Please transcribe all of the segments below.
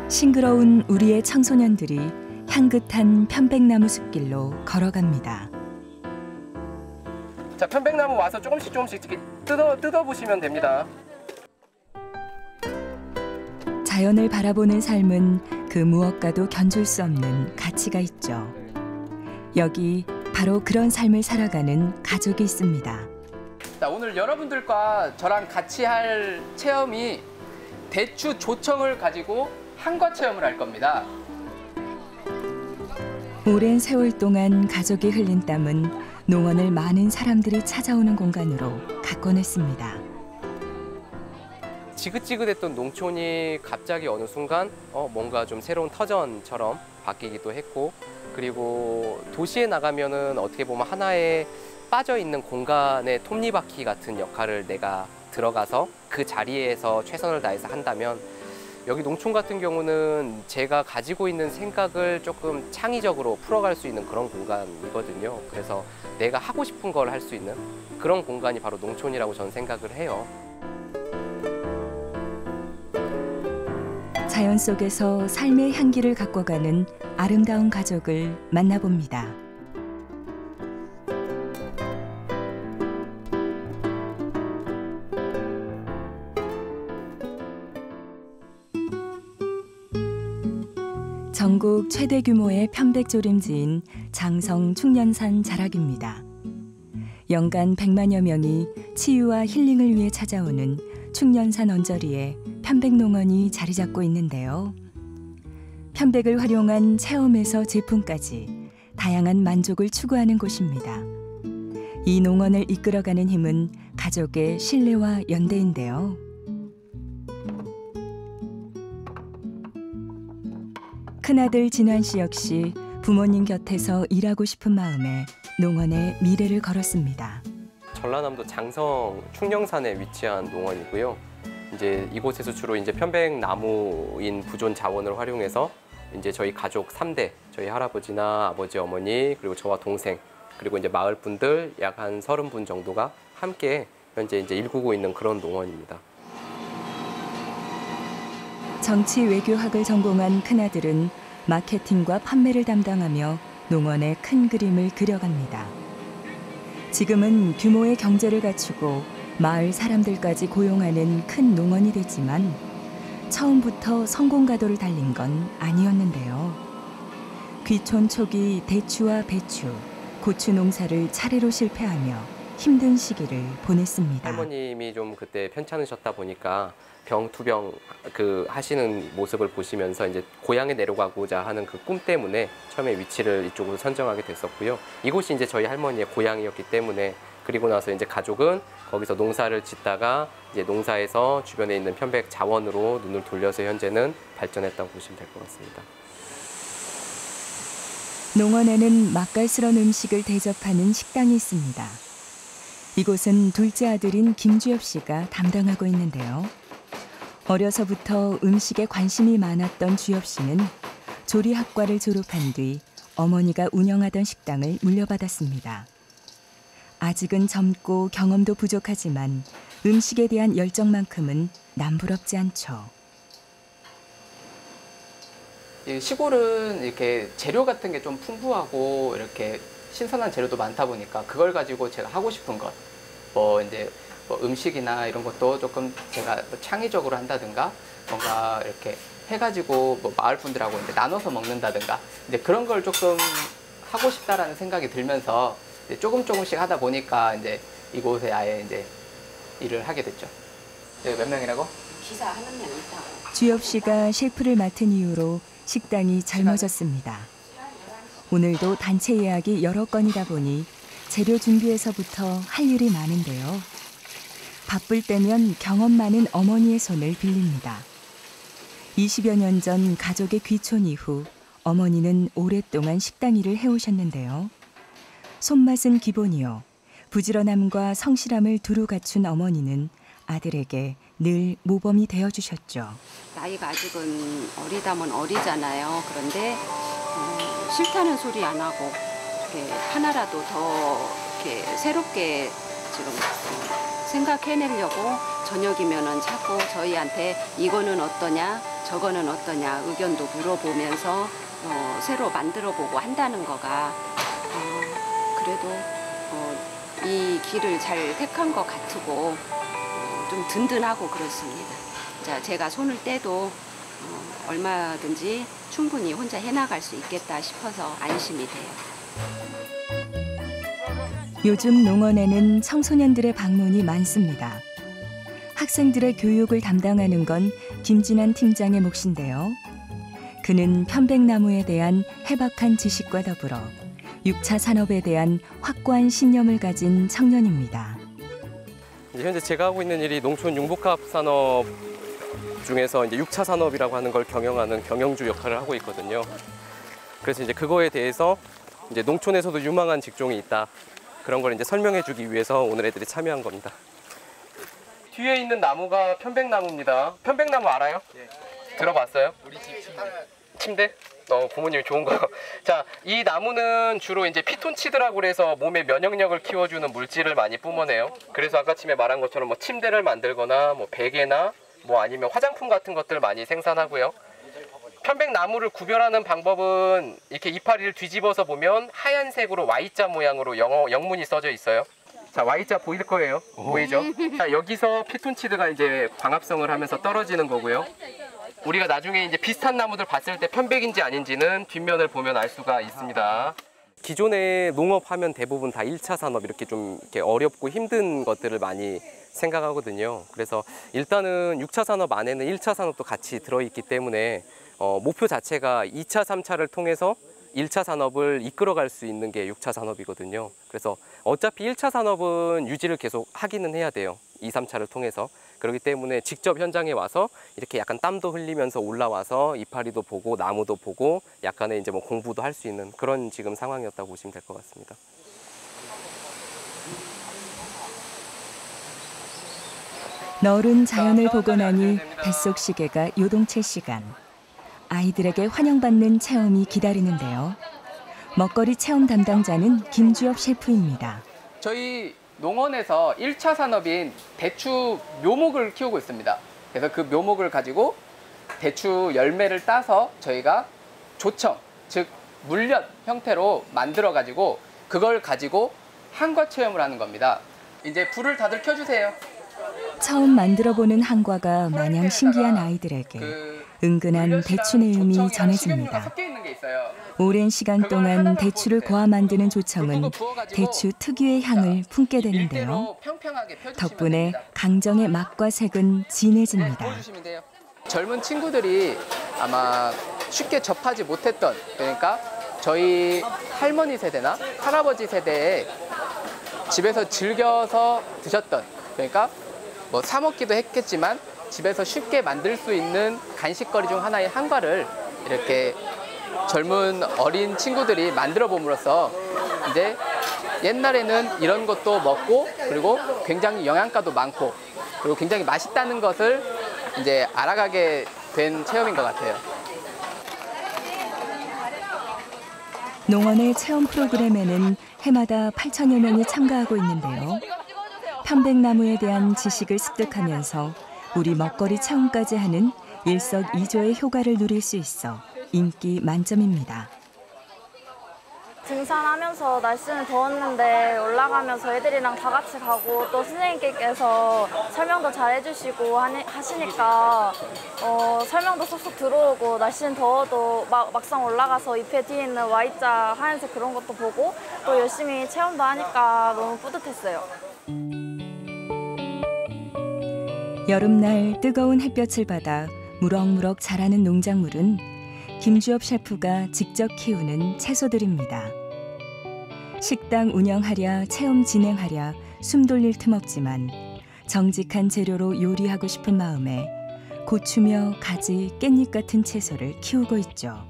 싱그러운 우리의 청소년들이 향긋한 편백나무 숲길로 걸어갑니다. 자, 편백나무 와서 조금씩 이렇게 뜯어보시면 됩니다. 자연을 바라보는 삶은 그 무엇과도 견줄 수 없는 가치가 있죠. 여기 바로 그런 삶을 살아가는 가족이 있습니다. 자, 오늘 여러분들과 저랑 같이 할 체험이 대추 조청을 가지고 한과 체험을 할 겁니다. 오랜 세월 동안 가족이 흘린 땀은 농원을 많은 사람들이 찾아오는 공간으로 가꿔냈습니다. 지긋지긋했던 농촌이 갑자기 어느 순간 뭔가 좀 새로운 터전처럼 바뀌기도 했고, 그리고 도시에 나가면은 어떻게 보면 하나의 빠져있는 공간의 톱니바퀴 같은 역할을 내가 들어가서 그 자리에서 최선을 다해서 한다면, 여기 농촌 같은 경우는 제가 가지고 있는 생각을 조금 창의적으로 풀어갈 수 있는 그런 공간이거든요. 그래서 내가 하고 싶은 걸 할 수 있는 그런 공간이 바로 농촌이라고 저는 생각을 해요. 자연 속에서 삶의 향기를 가꿔가는 아름다운 가족을 만나봅니다. 전국 최대 규모의 편백조림지인 장성 충년산 자락입니다. 연간 100만여 명이 치유와 힐링을 위해 찾아오는 충년산 언저리에 편백농원이 자리 잡고 있는데요. 편백을 활용한 체험에서 제품까지 다양한 만족을 추구하는 곳입니다. 이 농원을 이끌어가는 힘은 가족의 신뢰와 연대인데요. 큰아들 진환 씨 역시 부모님 곁에서 일하고 싶은 마음에 농원에 미래를 걸었습니다. 전라남도 장성 충령산에 위치한 농원이고요. 이제 이곳에서 주로 이제 편백나무인 부존 자원을 활용해서 이제 저희 가족 3대, 저희 할아버지나 아버지, 어머니, 그리고 저와 동생, 그리고 이제 마을 분들 약 한 30분 정도가 함께 현재 이제 일구고 있는 그런 농원입니다. 정치 외교학을 전공한 큰아들은 마케팅과 판매를 담당하며 농원의 큰 그림을 그려갑니다. 지금은 규모의 경제를 갖추고 마을 사람들까지 고용하는 큰 농원이 됐지만 처음부터 성공 가도를 달린 건 아니었는데요. 귀촌 초기 대추와 배추, 고추 농사를 차례로 실패하며 힘든 시기를 보냈습니다. 할머님이 좀 그때 편찮으셨다 보니까 병투병 하시는 모습을 보시면서 이제 고향에 내려가고자 하는 그 꿈 때문에 처음에 위치를 이쪽으로 선정하게 됐었고요. 이곳이 이제 저희 할머니의 고향이었기 때문에, 그리고 나서 이제 가족은 거기서 농사를 짓다가 이제 농사에서 주변에 있는 편백 자원으로 눈을 돌려서 현재는 발전했다고 보시면 될 것 같습니다. 농원에는 맛깔스러운 음식을 대접하는 식당이 있습니다. 이곳은 둘째 아들인 김주엽 씨가 담당하고 있는데요. 어려서부터 음식에 관심이 많았던 주엽 씨는 조리학과를 졸업한 뒤 어머니가 운영하던 식당을 물려받았습니다. 아직은 젊고 경험도 부족하지만 음식에 대한 열정만큼은 남부럽지 않죠. 시골은 이렇게 재료 같은 게 좀 풍부하고 이렇게 신선한 재료도 많다 보니까 그걸 가지고 제가 하고 싶은 것, 이제 음식이나 이런 것도 조금 제가 창의적으로 한다든가 뭔가 이렇게 해가지고 마을 분들하고 이제 나눠서 먹는다든가 이제 그런 걸 조금 하고 싶다라는 생각이 들면서 이제 조금씩 하다 보니까 이제 이곳에 아예 이제 일을 하게 됐죠. 몇 명이라고? 기사 하는 명 있다. 주엽 씨가 셰프를 맡은 이후로 식당이 젊어졌습니다. 오늘도 단체 예약이 여러 건이다 보니 재료 준비에서부터 할 일이 많은데요. 바쁠 때면 경험 많은 어머니의 손을 빌립니다. 20여 년 전 가족의 귀촌 이후 어머니는 오랫동안 식당 일을 해오셨는데요. 손맛은 기본이요. 부지런함과 성실함을 두루 갖춘 어머니는 아들에게 늘 모범이 되어주셨죠. 나이가 아직은 어리다면 어리잖아요. 그런데 싫다는 소리 안 하고 이렇게 하나라도 더 이렇게 새롭게 지금 생각해내려고 저녁이면은 자꾸 저희한테 이거는 어떠냐, 저거는 어떠냐 의견도 물어보면서 새로 만들어보고 한다는 거가 그래도 이 길을 잘 택한 것 같고 좀 든든하고 그렇습니다. 자, 제가 손을 떼도 얼마든지 충분히 혼자 해나갈 수 있겠다 싶어서 안심이 돼요. 요즘 농원에는 청소년들의 방문이 많습니다. 학생들의 교육을 담당하는 건 김진환 팀장의 몫인데요. 그는 편백나무에 대한 해박한 지식과 더불어 6차 산업에 대한 확고한 신념을 가진 청년입니다. 현재 제가 하고 있는 일이 농촌 융복합 산업 중에서 이제 6차 산업이라고 하는 걸 경영하는 경영주 역할을 하고 있거든요. 그래서 이제 그거에 대해서 이제 농촌에서도 유망한 직종이 있다. 그런 걸 이제 설명해주기 위해서 오늘 애들이 참여한 겁니다. 뒤에 있는 나무가 편백나무입니다. 편백나무 알아요? 네. 들어봤어요? 우리 집 침대? 부모님이 좋은 거. 자, 이 나무는 주로 이제 피톤치드라고 그래서 몸의 면역력을 키워주는 물질을 많이 뿜어내요. 그래서 아까 처음에 말한 것처럼 뭐 침대를 만들거나 뭐 베개나 뭐 아니면 화장품 같은 것들 많이 생산하고요. 편백나무를 구별하는 방법은 이렇게 이파리를 뒤집어서 보면 하얀색으로 Y자 모양으로 영문이 써져 있어요. 자, Y자 보일 거예요. 보이죠? 자, 여기서 피톤치드가 이제 광합성을 하면서 떨어지는 거고요. 우리가 나중에 이제 비슷한 나무들 봤을 때 편백인지 아닌지는 뒷면을 보면 알 수가 있습니다. 기존에 농업하면 대부분 다 1차 산업 이렇게 좀 이렇게 어렵고 힘든 것들을 많이 생각하거든요. 그래서 일단은 6차 산업 안에는 1차 산업도 같이 들어있기 때문에 목표 자체가 2차, 3차를 통해서 1차 산업을 이끌어갈 수 있는 게 6차 산업이거든요. 그래서 어차피 1차 산업은 유지를 계속 하기는 해야 돼요. 2, 3차를 통해서. 그렇기 때문에 직접 현장에 와서 이렇게 약간 땀도 흘리면서 올라와서 이파리도 보고 나무도 보고 약간의 이제 뭐 공부도 할 수 있는 그런 지금 상황이었다고 보시면 될 것 같습니다. 너른 자연을 보고 나니 뱃속 시계가 요동칠 시간. 아이들에게 환영받는 체험이 기다리는데요. 먹거리 체험 담당자는 김주엽 셰프입니다. 저희 농원에서 1차 산업인 대추 묘목을 키우고 있습니다. 그래서 그 묘목을 가지고 대추 열매를 따서 저희가 조청, 즉 물엿 형태로 만들어 가지고 그걸 가지고 한과 체험을 하는 겁니다. 이제 불을 다들 켜주세요. 처음 만들어보는 한과가 마냥 신기한 아이들에게 은근한 대추 내음이 전해집니다. 오랜 시간 동안 대추를 고아 만드는 조청은 대추 특유의 향을 품게 되는데요. 덕분에 강정의 맛과 색은 진해집니다. 젊은 친구들이 아마 쉽게 접하지 못했던, 그러니까 저희 할머니 세대나 할아버지 세대에 집에서 즐겨서 드셨던, 그러니까 뭐 사 먹기도 했겠지만 집에서 쉽게 만들 수 있는 간식거리 중 하나의 한과를 이렇게 젊은 어린 친구들이 만들어 봄으로써 이제 옛날에는 이런 것도 먹고 그리고 굉장히 영양가도 많고 그리고 굉장히 맛있다는 것을 이제 알아가게 된 체험인 것 같아요. 농원의 체험 프로그램에는 해마다 8천여 명이 참가하고 있는데요. 편백나무에 대한 지식을 습득하면서 우리 먹거리 체험까지 하는 일석이조의 효과를 누릴 수 있어 인기 만점입니다. 등산하면서 날씨는 더웠는데 올라가면서 애들이랑 다 같이 가고 또 선생님께서 설명도 잘 해주시고 하시니까 설명도 쏙쏙 들어오고 날씨는 더워도 막상 올라가서 잎에 뒤에 있는 Y자 하얀색 그런 것도 보고 또 열심히 체험도 하니까 너무 뿌듯했어요. 여름날 뜨거운 햇볕을 받아 무럭무럭 자라는 농작물은 김주엽 셰프가 직접 키우는 채소들입니다. 식당 운영하랴 체험 진행하랴 숨 돌릴 틈 없지만 정직한 재료로 요리하고 싶은 마음에 고추며 가지, 깻잎 같은 채소를 키우고 있죠.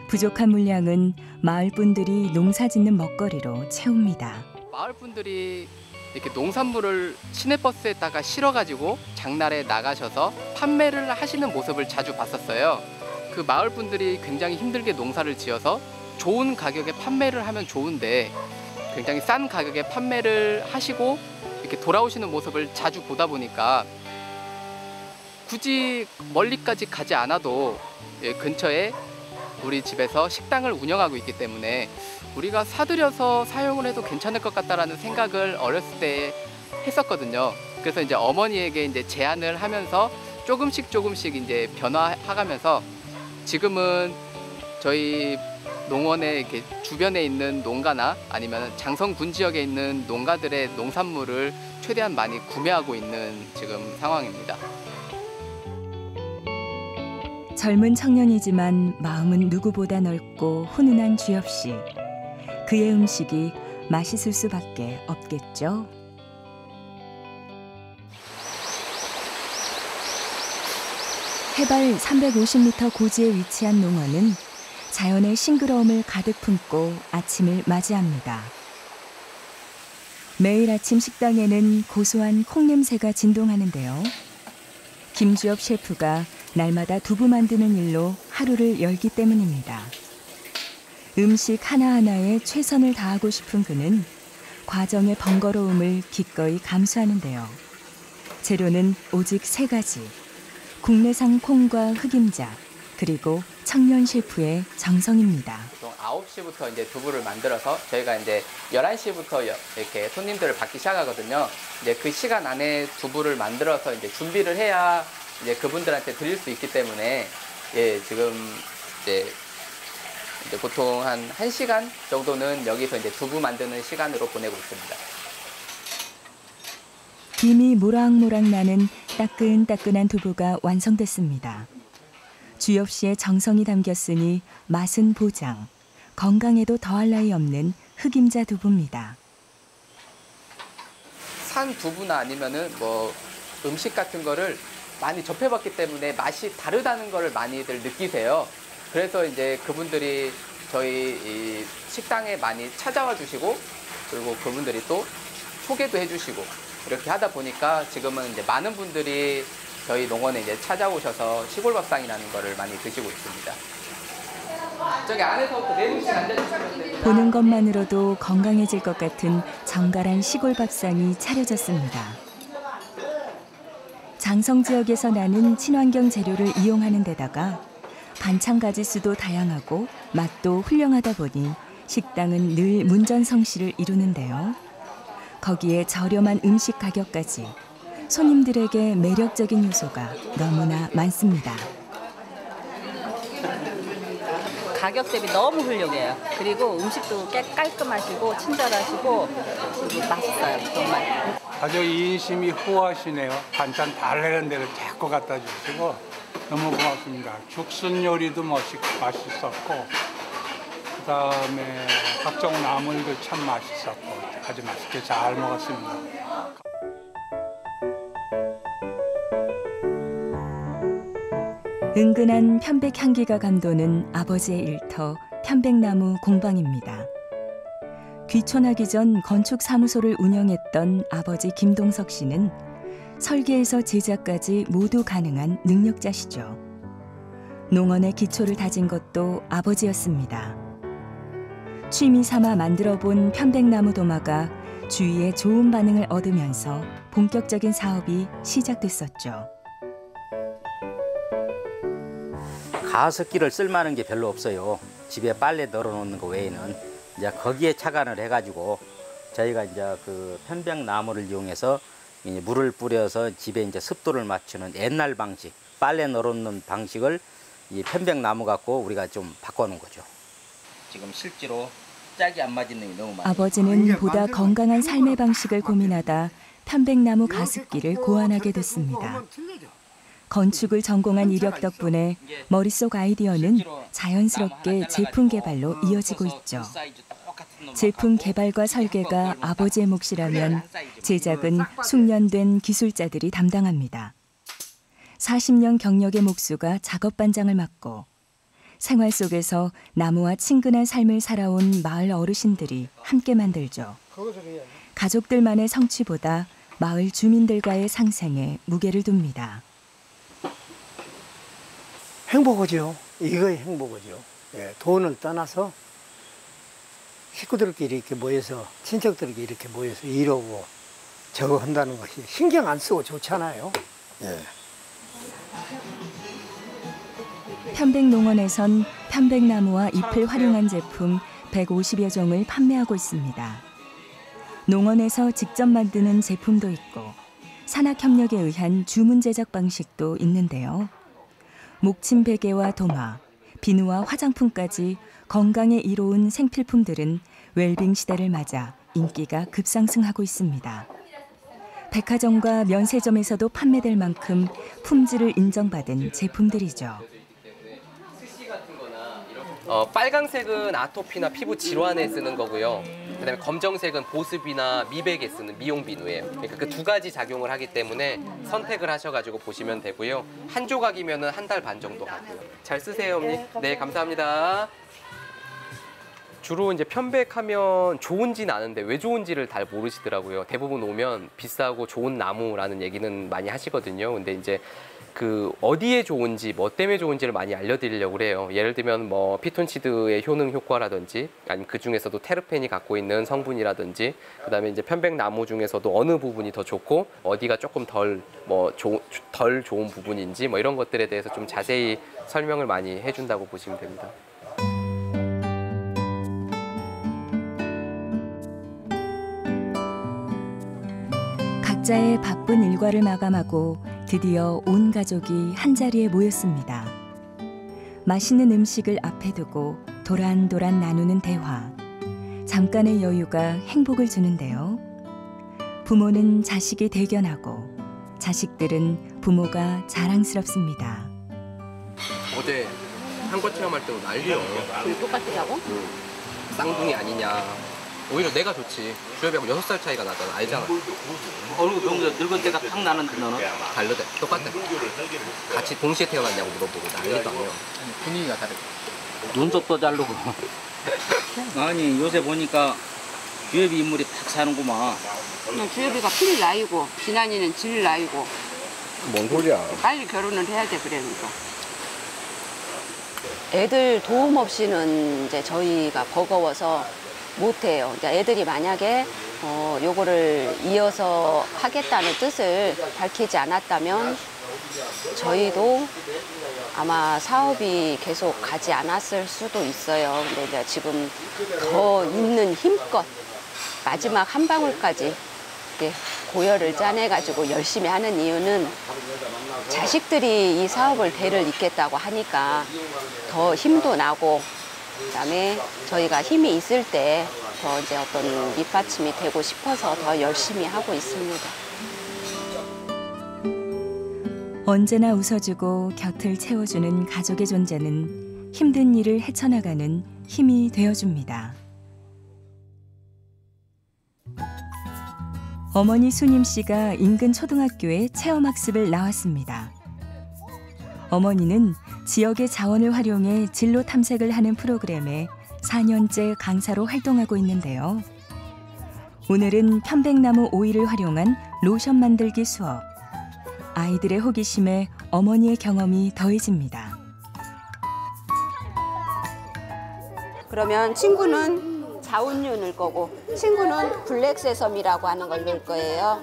부족한 물량은 마을 분들이 농사 짓는 먹거리로 채웁니다. 마을 분들이 이렇게 농산물을 시내버스에다가 실어가지고 장날에 나가셔서 판매를 하시는 모습을 자주 봤었어요. 그 마을 분들이 굉장히 힘들게 농사를 지어서 좋은 가격에 판매를 하면 좋은데 굉장히 싼 가격에 판매를 하시고 이렇게 돌아오시는 모습을 자주 보다 보니까 굳이 멀리까지 가지 않아도 근처에 우리 집에서 식당을 운영하고 있기 때문에 우리가 사들여서 사용을 해도 괜찮을 것 같다라는 생각을 어렸을 때 했었거든요. 그래서 이제 어머니에게 이제 제안을 하면서 조금씩 이제 변화해가면서 지금은 저희 농원의 이렇게 주변에 있는 농가나 아니면 장성군 지역에 있는 농가들의 농산물을 최대한 많이 구매하고 있는 지금 상황입니다. 젊은 청년이지만 마음은 누구보다 넓고 훈훈한 주엽 씨. 그의 음식이 맛있을 수밖에 없겠죠. 해발 350m 고지에 위치한 농원은 자연의 싱그러움을 가득 품고 아침을 맞이합니다. 매일 아침 식당에는 고소한 콩 냄새가 진동하는데요. 김주엽 셰프가 날마다 두부 만드는 일로 하루를 열기 때문입니다. 음식 하나하나에 최선을 다하고 싶은 그는 과정의 번거로움을 기꺼이 감수하는데요. 재료는 오직 3가지. 국내산 콩과 흑임자, 그리고 청년 셰프의 정성입니다. 보통 9시부터 이제 두부를 만들어서 저희가 이제 11시부터 이렇게 손님들을 받기 시작하거든요. 이제 그 시간 안에 두부를 만들어서 이제 준비를 해야 이제 그분들한테 드릴 수 있기 때문에 지금 이제 보통 한 1시간 정도는 여기서 이제 두부 만드는 시간으로 보내고 있습니다. 김이 모락모락 나는 따끈따끈한 두부가 완성됐습니다. 주엽 씨의 정성이 담겼으니 맛은 보장, 건강에도 더할 나위 없는 흑임자 두부입니다. 산 두부나 아니면은 뭐 음식 같은 거를 많이 접해봤기 때문에 맛이 다르다는 거를 많이들 느끼세요. 그래서 이제 그분들이 저희 이 식당에 많이 찾아와 주시고 그리고 그분들이 또 소개도 해주시고 이렇게 하다 보니까 지금은 이제 많은 분들이 저희 농원에 이제 찾아오셔서 시골밥상이라는 거를 많이 드시고 있습니다. 저기 안에서부터 4분씩 앉아주시면 됩니다. 보는 것만으로도 건강해질 것 같은 정갈한 시골밥상이 차려졌습니다. 장성 지역에서 나는 친환경 재료를 이용하는 데다가 반찬 가짓수도 다양하고 맛도 훌륭하다 보니 식당은 늘 문전성시를 이루는데요. 거기에 저렴한 음식 가격까지 손님들에게 매력적인 요소가 너무나 많습니다. 가격 대비 너무 훌륭해요. 그리고 음식도 깔끔하시고 친절하시고 맛있어요. 정말. 아주 인심이 후하시네요. 반찬 달래는 대로 자꾸 갖다 주시고 너무 고맙습니다. 죽순 요리도 맛있었고 그다음에 각종 나물도 참 맛있었고 아주 맛있게 잘 먹었습니다. 은근한 편백 향기가 감도는 아버지의 일터 편백나무 공방입니다. 귀촌하기 전 건축사무소를 운영했던 아버지 김동석 씨는 설계에서 제작까지 모두 가능한 능력자시죠. 농원의 기초를 다진 것도 아버지였습니다. 취미 삼아 만들어본 편백나무 도마가 주위에 좋은 반응을 얻으면서 본격적인 사업이 시작됐었죠. 가습기를 쓸만한 게 별로 없어요. 집에 빨래 널어놓는 거 외에는 이제 거기에 착안을 해가지고 저희가 이제 그 편백나무를 이용해서 이제 물을 뿌려서 집에 이제 습도를 맞추는 옛날 방식, 빨래 널어놓는 방식을 이 편백나무 갖고 우리가 좀 바꿔놓은 거죠. 지금 실제로 짝이 안 맞는 놈이 너무 많아요. 아버지는 보다 건강한 삶의 방식을 고민하다 편백나무 가습기를 고안하게 됐습니다. 건축을 전공한 이력 덕분에 머릿속 아이디어는 자연스럽게 제품 개발로 이어지고 있죠. 제품 개발과 설계가 아버지의 몫이라면 제작은 숙련된 기술자들이 담당합니다. 40년 경력의 목수가 작업 반장을 맡고 생활 속에서 나무와 친근한 삶을 살아온 마을 어르신들이 함께 만들죠. 가족들만의 성취보다 마을 주민들과의 상생에 무게를 둡니다. 행복하죠. 이거의 행복이죠. 예, 돈을 떠나서 식구들끼리 이렇게 모여서, 친척들끼리 이렇게 모여서 이러고 저거 한다는 것이 신경 안 쓰고 좋잖아요. 예. 편백농원에선 편백나무와 잎을 활용한 제품 150여 종을 판매하고 있습니다. 농원에서 직접 만드는 제품도 있고 산학협력에 의한 주문 제작 방식도 있는데요. 목침 베개와 도마, 비누와 화장품까지 건강에 이로운 생필품들은 웰빙 시대를 맞아 인기가 급상승하고 있습니다. 백화점과 면세점에서도 판매될 만큼 품질을 인정받은 제품들이죠. 빨강색은 아토피나 피부 질환에 쓰는 거고요. 그다음에 검정색은 보습이나 미백에 쓰는 미용 비누예요. 그러니까 그 두 가지 작용을 하기 때문에 선택을 하셔가지고 보시면 되고요. 한 조각이면은 한 달 반 정도 가고요. 잘 쓰세요, 어머니. 네, 감사합니다. 주로 이제 편백하면 좋은지는 아는데 왜 좋은지를 잘 모르시더라고요. 대부분 오면 비싸고 좋은 나무라는 얘기는 많이 하시거든요. 근데 이제 그 어디에 좋은지, 뭐 때문에 좋은지를 많이 알려드리려고 그래요. 예를 들면 뭐 피톤치드의 효능 효과라든지, 아니면 그 중에서도 테르펜이 갖고 있는 성분이라든지, 그다음에 이제 편백나무 중에서도 어느 부분이 더 좋고 어디가 조금 덜 좋은 부분인지 뭐 이런 것들에 대해서 좀 자세히 설명을 많이 해준다고 보시면 됩니다. 각자의 바쁜 일과를 마감하고 드디어 온 가족이 한자리에 모였습니다. 맛있는 음식을 앞에 두고 도란도란 나누는 대화. 잠깐의 여유가 행복을 주는데요. 부모는 자식이 대견하고 자식들은 부모가 자랑스럽습니다. 어제 한과 체험할 때도 난리야. 둘이 똑같더라고? 쌍둥이 아니냐. 오히려 내가 좋지. 주엽이하고 6살 차이가 나잖아. 알잖아. 얼굴 너무 늙은 때가 팍 나는데 너는? 다르대. 똑같대. 같이 동시에 태어났냐고 물어보고 난리도 아니야. 분위기가 다르고. 눈썹도 자르고. 아니 요새 보니까 주엽이 인물이 팍 사는구만. 그냥 주엽이가 필 나이고 진한이는 질 나이고. 뭔 소리야. 빨리 결혼을 해야 돼, 그러니까. 애들 도움 없이는 이제 저희가 버거워서 못해요. 그러니까 애들이 만약에 요거를 이어서 하겠다는 뜻을 밝히지 않았다면 저희도 아마 사업이 계속 가지 않았을 수도 있어요. 근데 이제 지금 더 있는 힘껏 마지막 한 방울까지 이렇게 고열을 짜내가지고 열심히 하는 이유는 자식들이 이 사업을 대를 잇겠다고 하니까 더 힘도 나고, 그다음에 저희가 힘이 있을 때 더 이제 어떤 밑받침이 되고 싶어서 더 열심히 하고 있습니다. 언제나 웃어주고 곁을 채워주는 가족의 존재는 힘든 일을 헤쳐나가는 힘이 되어줍니다. 어머니 수님 씨가 인근 초등학교에 체험학습을 나왔습니다. 어머니는 지역의 자원을 활용해 진로 탐색을 하는 프로그램에 4년째 강사로 활동하고 있는데요. 오늘은 편백나무 오일을 활용한 로션 만들기 수업. 아이들의 호기심에 어머니의 경험이 더해집니다. 그러면 친구는 자운류 넣을 거고 친구는 블랙세섬이라고 하는 걸 넣을 거예요.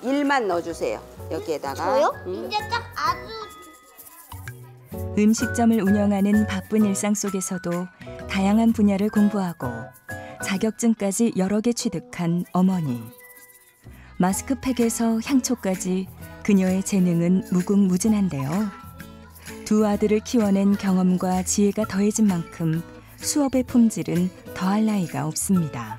1만 넣어주세요. 여기에다가. 저요? 이제 딱 아주 음식점을 운영하는 바쁜 일상 속에서도 다양한 분야를 공부하고 자격증까지 여러 개 취득한 어머니. 마스크팩에서 향초까지 그녀의 재능은 무궁무진한데요. 두 아들을 키워낸 경험과 지혜가 더해진 만큼 수업의 품질은 더할 나위가 없습니다.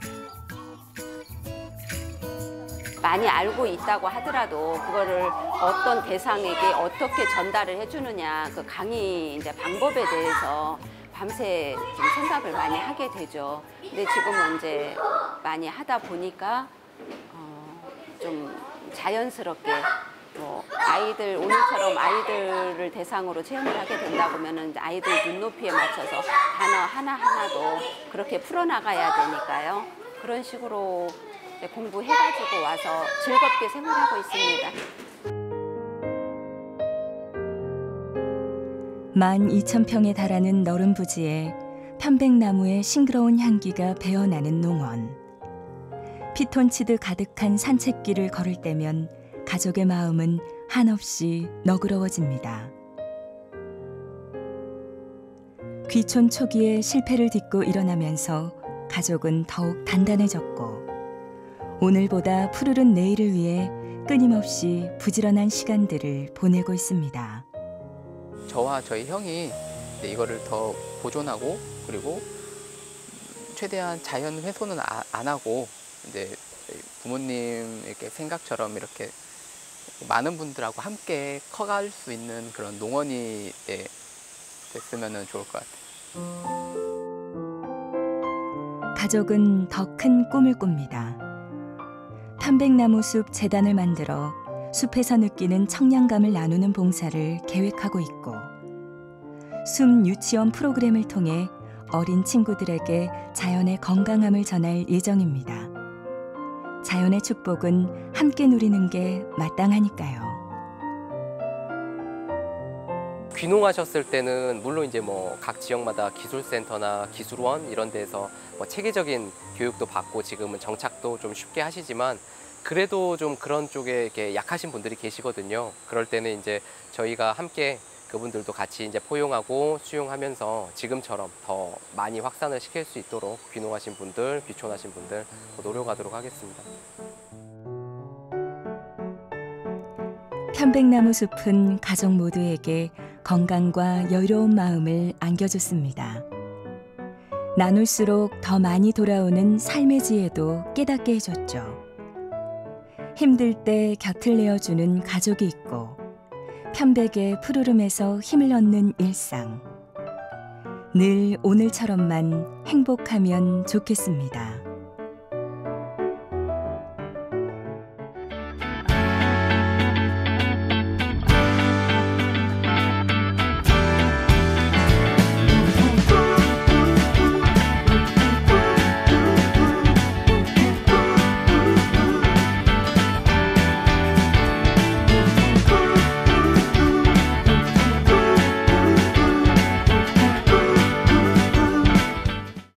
많이 알고 있다고 하더라도 그거를 어떤 대상에게 어떻게 전달을 해주느냐, 그 강의 이제 방법에 대해서 밤새 좀 생각을 많이 하게 되죠. 근데 지금은 이제 많이 하다 보니까 좀 자연스럽게 뭐 아이들 오늘처럼 아이들을 대상으로 체험을 하게 된다고 하면은 아이들 눈높이에 맞춰서 단어 하나 하나도 그렇게 풀어나가야 되니까요. 그런 식으로 공부해가지고 와서 즐겁게 생활하고 있습니다. 12,000평에 달하는 너른 부지에 편백나무의 싱그러운 향기가 배어나는 농원. 피톤치드 가득한 산책길을 걸을 때면 가족의 마음은 한없이 너그러워집니다. 귀촌 초기에 실패를 딛고 일어나면서 가족은 더욱 단단해졌고 오늘보다 푸르른 내일을 위해 끊임없이 부지런한 시간들을 보내고 있습니다. 저와 저희 형이 이거를 더 보존하고 그리고 최대한 자연 훼손은 안 하고 이제 부모님 이렇게 생각처럼 이렇게 많은 분들하고 함께 커갈 수 있는 그런 농원이 됐으면 좋을 것 같아요. 가족은 더 큰 꿈을 꿉니다. 편백나무 숲 재단을 만들어 숲에서 느끼는 청량감을 나누는 봉사를 계획하고 있고 숲 유치원 프로그램을 통해 어린 친구들에게 자연의 건강함을 전할 예정입니다. 자연의 축복은 함께 누리는 게 마땅하니까요. 귀농하셨을 때는 물론 이제 뭐 각 지역마다 기술센터나 기술원 이런 데서 뭐 체계적인 교육도 받고 지금은 정착도 좀 쉽게 하시지만 그래도 좀 그런 쪽에 이렇게 약하신 분들이 계시거든요. 그럴 때는 이제 저희가 함께 그분들도 같이 이제 포용하고 수용하면서 지금처럼 더 많이 확산을 시킬 수 있도록 귀농하신 분들, 귀촌하신 분들 노력하도록 하겠습니다. 편백나무 숲은 가족 모두에게 건강과 여유로운 마음을 안겨줬습니다. 나눌수록 더 많이 돌아오는 삶의 지혜도 깨닫게 해줬죠. 힘들 때 곁을 내어주는 가족이 있고 편백의 푸르름에서 힘을 얻는 일상. 늘 오늘처럼만 행복하면 좋겠습니다.